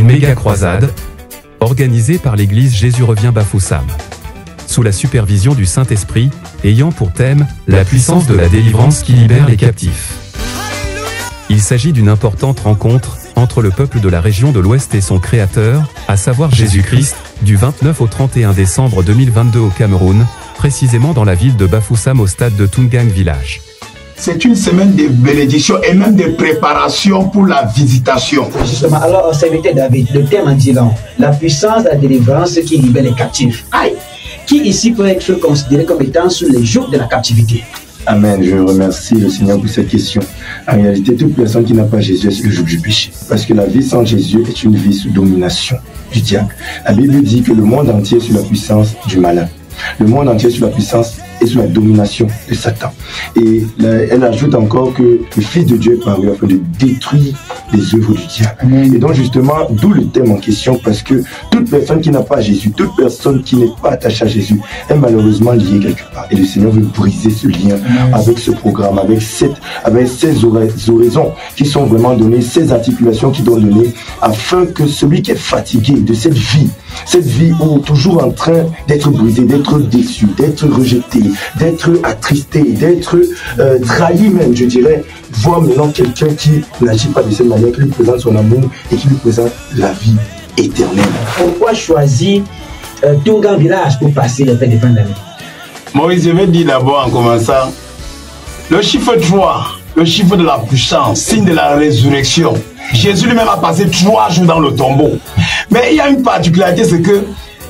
méga croisade, organisée par l'église Jésus revient Bafoussam. Sous la supervision du Saint-Esprit, ayant pour thème la puissance de la délivrance qui libère les captifs. Il s'agit d'une importante rencontre entre le peuple de la région de l'Ouest et son Créateur, à savoir Jésus-Christ, du 29 au 31 décembre 2022 au Cameroun, précisément dans la ville de Bafoussam au stade de Tungang Village. C'est une semaine de bénédiction et même de préparation pour la visitation. Justement, alors, serviteur David, le thème en disant la puissance de la délivrance qui libère les captifs. Aïe! Qui ici peut être considéré comme étant sous les jours de la captivité? Amen. Je remercie le Seigneur pour cette question. En réalité, toute personne qui n'a pas Jésus est le joug du péché. Parce que la vie sans Jésus est une vie sous domination du diable. La Bible dit que le monde entier est sous la puissance du malin. Le monde entier est sous la puissance et sous la domination de Satan. Et elle ajoute encore que le Fils de Dieu est paru afin de détruire les œuvres du diable. Et donc justement, d'où le thème en question, parce que toute personne qui n'a pas Jésus, toute personne qui n'est pas attachée à Jésus, est malheureusement liée quelque part. Et le Seigneur veut briser ce lien avec ce programme, avec ces oraisons qui sont vraiment données, ces articulations qui sont données, afin que celui qui est fatigué de cette vie où toujours en train d'être brisé, d'être déçu, d'être rejeté, d'être attristé, d'être trahi même, je dirais, voir maintenant quelqu'un qui n'agit pas de cette manière, qui lui présente son amour et qui lui présente la vie éternelle. Pourquoi choisir Tungang Village pour passer les fêtes de fin d'année? Moïse, je vais dire d'abord en commençant, le chiffre 3, le chiffre de la puissance, signe de la résurrection. Jésus lui-même a passé 3 jours dans le tombeau. Mais il y a une particularité, c'est que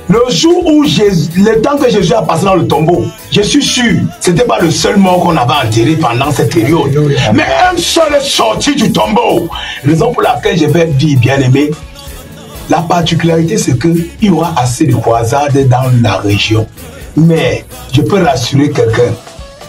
le jour où le temps que Jésus a passé dans le tombeau, je suis sûr, ce n'était pas le seul mort qu'on avait enterré pendant cette période. Mais un seul est sorti du tombeau. Raison pour laquelle je vais dire, bien aimé, la particularité, c'est qu'il y aura assez de croisades dans la région. Mais je peux rassurer quelqu'un.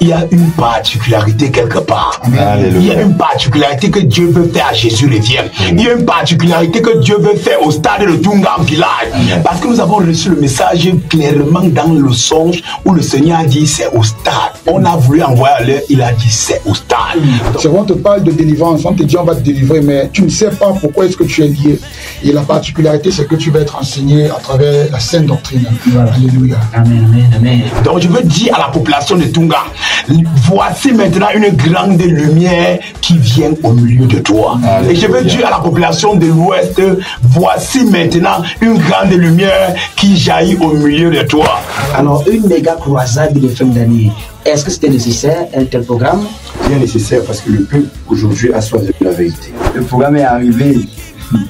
Il y a une particularité quelque part. Il y a une particularité que Dieu veut faire à Jésus revienne. Il y a une particularité que Dieu veut faire au stade de Tungang Village. Parce que nous avons reçu le message clairement dans le songe où le Seigneur a dit c'est au stade. On a voulu envoyer à l'heure, il a dit c'est au stade. C'est on te parle de délivrance, on te dit on va te délivrer, mais tu ne sais pas pourquoi est-ce que tu es lié. Et la particularité, c'est que tu vas être enseigné à travers la sainte doctrine. Voilà. Alléluia. Amen, amen, amen. Donc je veux dire à la population de Tungang, voici maintenant une grande lumière qui vient au milieu de toi. Alléluia. Et je veux dire à la population de l'Ouest, voici maintenant une grande lumière qui jaillit au milieu de toi. Alors, une méga croisade de fin d'année, est-ce que c'était nécessaire, un tel programme? Bien nécessaire parce que le peuple aujourd'hui a soif de la vérité. Le programme est arrivé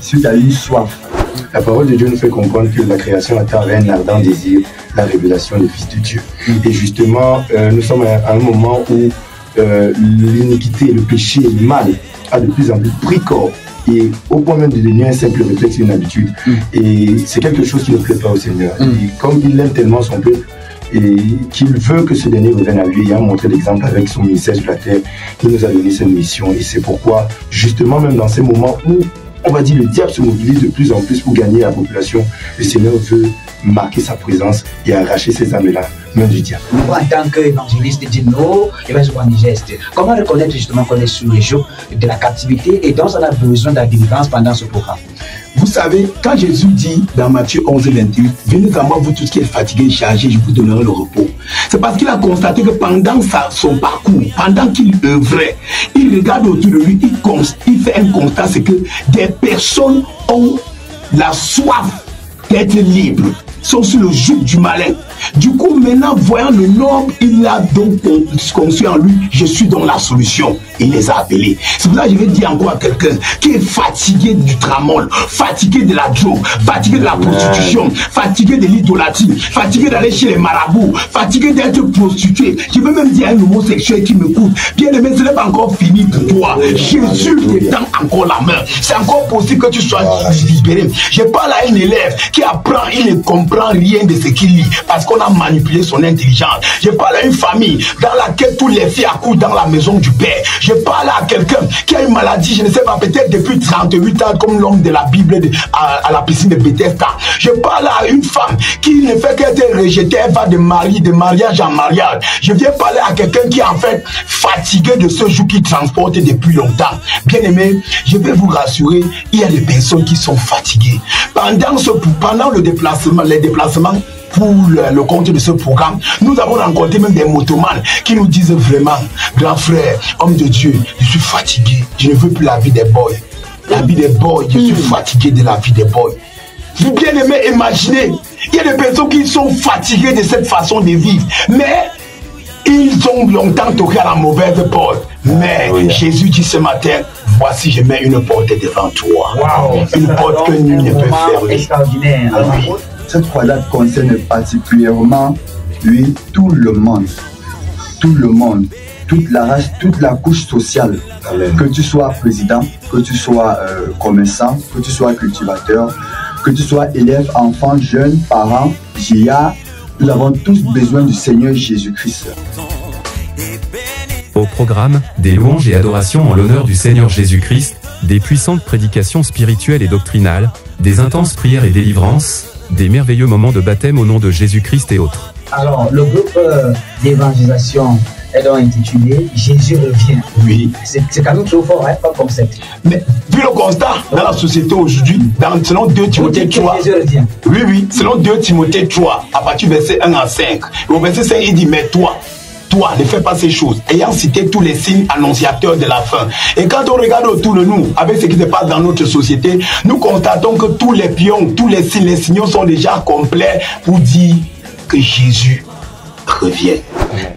suite à une soif. La parole de Dieu nous fait comprendre que la création attend un ardent désir, la révélation du Fils de Dieu. Et justement, nous sommes à un moment où l'iniquité, le péché, le mal a de plus en plus pris corps. Et au point même de devenir un simple réflexe, une habitude. Et c'est quelque chose qui ne plaît pas au Seigneur. Et comme il aime tellement son peuple, et qu'il veut que ce dernier revienne à lui, il a montré l'exemple avec son ministère sur la terre, il nous a donné cette mission. Et c'est pourquoi, justement, même dans ces moments où on va dire le diable se mobilise de plus en plus pour gagner la population, le Seigneur veut marquer sa présence et arracher ces âmes-là, même du diable. Nous, en tant qu'évangéliste, disons, évangéliste, comment reconnaître justement qu'on est sous les jours de la captivité et donc on a besoin de la délivrance pendant ce programme? Vous savez, quand Jésus dit dans Matthieu 11, 28, venez à moi vous tous qui êtes fatigués et chargés, je vous donnerai le repos. C'est parce qu'il a constaté que pendant son parcours, pendant qu'il œuvrait, il regarde autour de lui, il fait un constat, c'est que des personnes ont la soif d'être libres, sont sous le joug du malin. Du coup, maintenant, voyant le nombre, il a donc conçu en lui, je suis dans la solution. Il les a appelés. C'est pour ça que je vais dire encore à quelqu'un qui est fatigué du tramol, fatigué de la drogue, fatigué de la prostitution, fatigué de l'idolâtrie, fatigué d'aller chez les marabouts, fatigué d'être prostitué. Je veux même dire à un homosexuel qui m'écoute, bien aimé, ce n'est pas encore fini pour toi. Jésus te tend encore la main. C'est encore possible que tu sois libéré. Je parle à un élève qui apprend, il ne comprend comprend rien de ce qu'il lit parce qu'on a manipulé son intelligence. Je parle à une famille dans laquelle tous les filles accourent dans la maison du père. Je parle à quelqu'un qui a une maladie, je ne sais pas, peut-être depuis 38 ans, comme l'homme de la Bible à la piscine de Bethesda. Je parle à une femme qui ne fait qu'être rejetée, elle va de mariage en mariage. Je viens parler à quelqu'un qui est en fait fatigué de ce joug qui transporte depuis longtemps. Bien aimé, je vais vous rassurer, il y a des personnes qui sont fatiguées. Pendant les déplacements pour le compte de ce programme, nous avons rencontré même des motomanes qui nous disent vraiment, grand frère, homme de Dieu, je suis fatigué, je ne veux plus la vie des boys. La vie des boys, je suis fatigué de la vie des boys. Vous bien aimé, imaginez, il y a des personnes qui sont fatiguées de cette façon de vivre, mais ils ont longtemps toqué à la mauvaise porte. Mais Jésus dit ce matin, voici je mets une porte devant toi. Wow, une porte que nul ne peut fermer. Extraordinaire. Cette croisade concerne particulièrement, oui, tout le monde. Tout le monde. Toute la race, toute la couche sociale. Amen. Que tu sois président, que tu sois commerçant, que tu sois cultivateur, que tu sois élève, enfant, jeune, parent, nous avons tous besoin du Seigneur Jésus-Christ. Au programme, des louanges et adorations en l'honneur du Seigneur Jésus-Christ, des puissantes prédications spirituelles et doctrinales, des intenses prières et délivrances, des merveilleux moments de baptême au nom de Jésus-Christ et autres. Alors, le groupe d'évangélisation est donc intitulé Jésus revient. Oui. C'est quand même trop fort, hein, comme concept. Mais vu le constat dans la société aujourd'hui, selon 2 Timothée 3, Jésus revient. oui, selon 2 Timothée 3, à partir du verset 1 à 5, au verset 5, il dit, mais toi, ne fais pas ces choses, ayant cité tous les signes annonciateurs de la fin. Et quand on regarde autour de nous, avec ce qui se passe dans notre société, nous constatons que tous les pions, tous les signes, les signaux sont déjà complets pour dire que Jésus revient.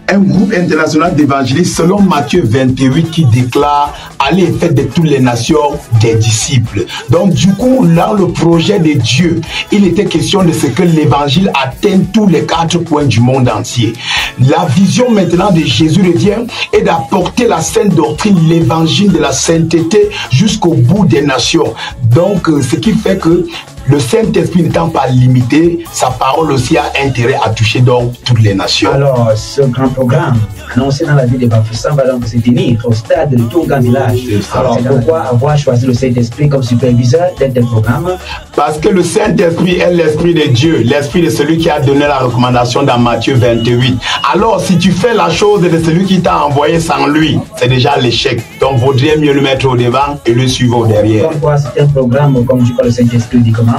Un groupe international d'évangélistes selon Matthieu 28 qui déclare « Allez et faites de toutes les nations des disciples ». Donc du coup, dans le projet de Dieu, il était question de ce que l'évangile atteigne tous les 4 coins du monde entier. La vision maintenant de Jésus revient est d'apporter la sainte doctrine, l'évangile de la sainteté jusqu'au bout des nations. Donc ce qui fait que le Saint-Esprit n'étant pas limité, sa parole aussi a intérêt à toucher donc toutes les nations. Alors, ce grand programme annoncé dans la ville de Bafoussam va donc se tenir au stade de Tunga Village. Alors, pourquoi avoir choisi le Saint-Esprit comme superviseur d'un tel programme? Parce que le Saint-Esprit est l'Esprit de Dieu, l'Esprit de celui qui a donné la recommandation dans Matthieu 28. Alors, si tu fais la chose de celui qui t'a envoyé sans lui, c'est déjà l'échec. Donc, vaudrait mieux le mettre au devant et le suivre au derrière. Pourquoi c'est un programme, comme dit le Saint-Esprit dit comment?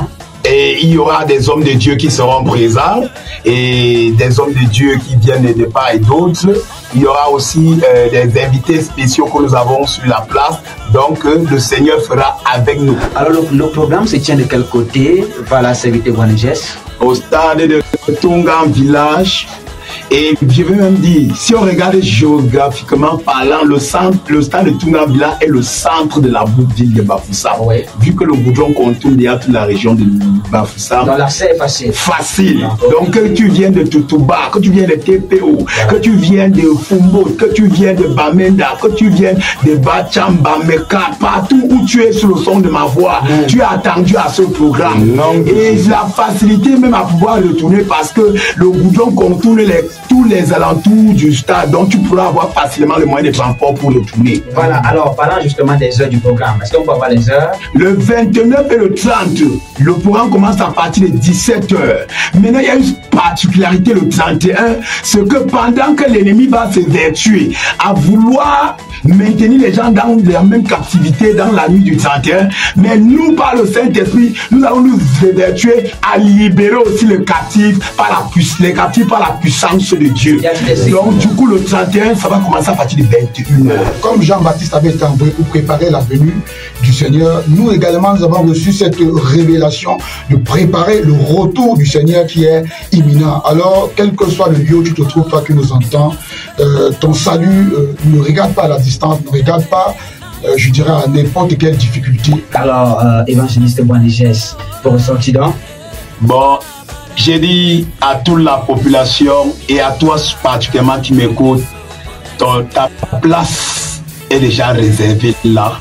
Et il y aura des hommes de Dieu qui seront présents et des hommes de Dieu qui viennent de part et d'autre. Il y aura aussi des invités spéciaux que nous avons sur la place. Donc le Seigneur fera avec nous. Alors le programme se tient de quel côté? Voilà, c'est Buaneges. Au stade de Tunga Village. Et je veux même dire, si on regarde géographiquement parlant, le stade de Tunga Village est le centre de la ville de Bafoussam. Oui. Vu que le goudron contourne déjà toute la région de Bafoussam. Donc l'accès est facile. Facile. Donc que tu viens de Toutouba, que tu viens de TPO, que tu viens de Fumbo, que tu viens de Bamenda, que tu viens de Bachamba, Meka, partout où tu es sur le son de ma voix, tu as attendu à ce programme. Et la facilité même à pouvoir retourner parce que le goudron contourne tous les alentours du stade, donc tu pourras avoir facilement le moyen de transport pour retourner. Voilà, alors parlant justement des heures du programme, est-ce qu'on peut avoir les heures? Le 29 et le 30, le programme commence à partir de 17h. Maintenant, il y a une particularité le 31, c'est que pendant que l'ennemi va se vertuer à vouloir maintenir les gens dans la même captivité dans la nuit du 31, mais nous, par le Saint-Esprit, nous allons nous vertuer à libérer aussi les captifs par la puissance de Dieu. Donc du coup le 31, ça va commencer à partir de 21h. Comme Jean-Baptiste avait été envoyé pour préparer la venue du Seigneur, nous également nous avons reçu cette révélation de préparer le retour du Seigneur qui est imminent. Alors quel que soit le lieu où tu te trouves, toi qui nous entends, ton salut ne regarde pas à la distance, ne regarde pas je dirais à n'importe quelle difficulté. Alors évangéliste Buaneges, pour ressortir donc. Bon, j'ai dit à toute la population et à toi particulièrement qui m'écoute, ta place est déjà réservée là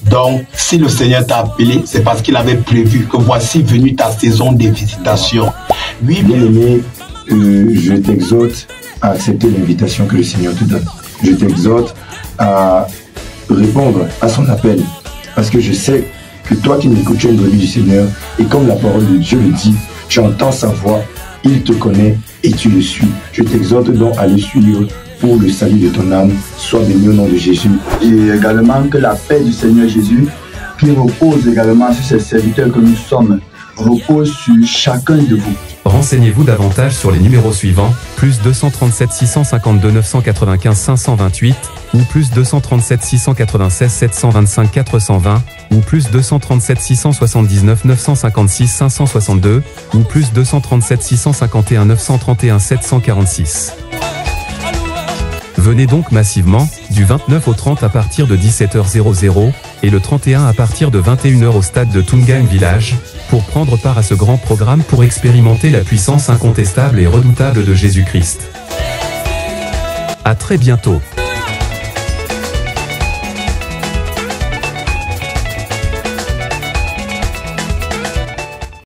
Donc, si le Seigneur t'a appelé, c'est parce qu'il avait prévu que voici venue ta saison de visitation. Oui, bien-aimé, je t'exhorte à accepter l'invitation que le Seigneur te donne. Je t'exhorte à répondre à son appel. Parce que je sais que toi qui m'écoutes, tu es une brebis du Seigneur. Et comme la parole de Dieu le dit, tu entends sa voix, il te connaît et tu le suis. Je t'exhorte donc à le suivre pour le salut de ton âme. Sois béni au nom de Jésus. Et également que la paix du Seigneur Jésus, qui repose également sur ces serviteurs que nous sommes, repose sur chacun de vous. Renseignez-vous davantage sur les numéros suivants, plus 237 652 995 528, ou plus 237 696 725 420, ou plus 237 679 956 562, ou plus 237 651 931 746. Venez donc massivement, du 29 au 30 à partir de 17h00, et le 31 à partir de 21h au stade de Tungang Village, pour prendre part à ce grand programme pour expérimenter la puissance incontestable et redoutable de Jésus-Christ. À très bientôt.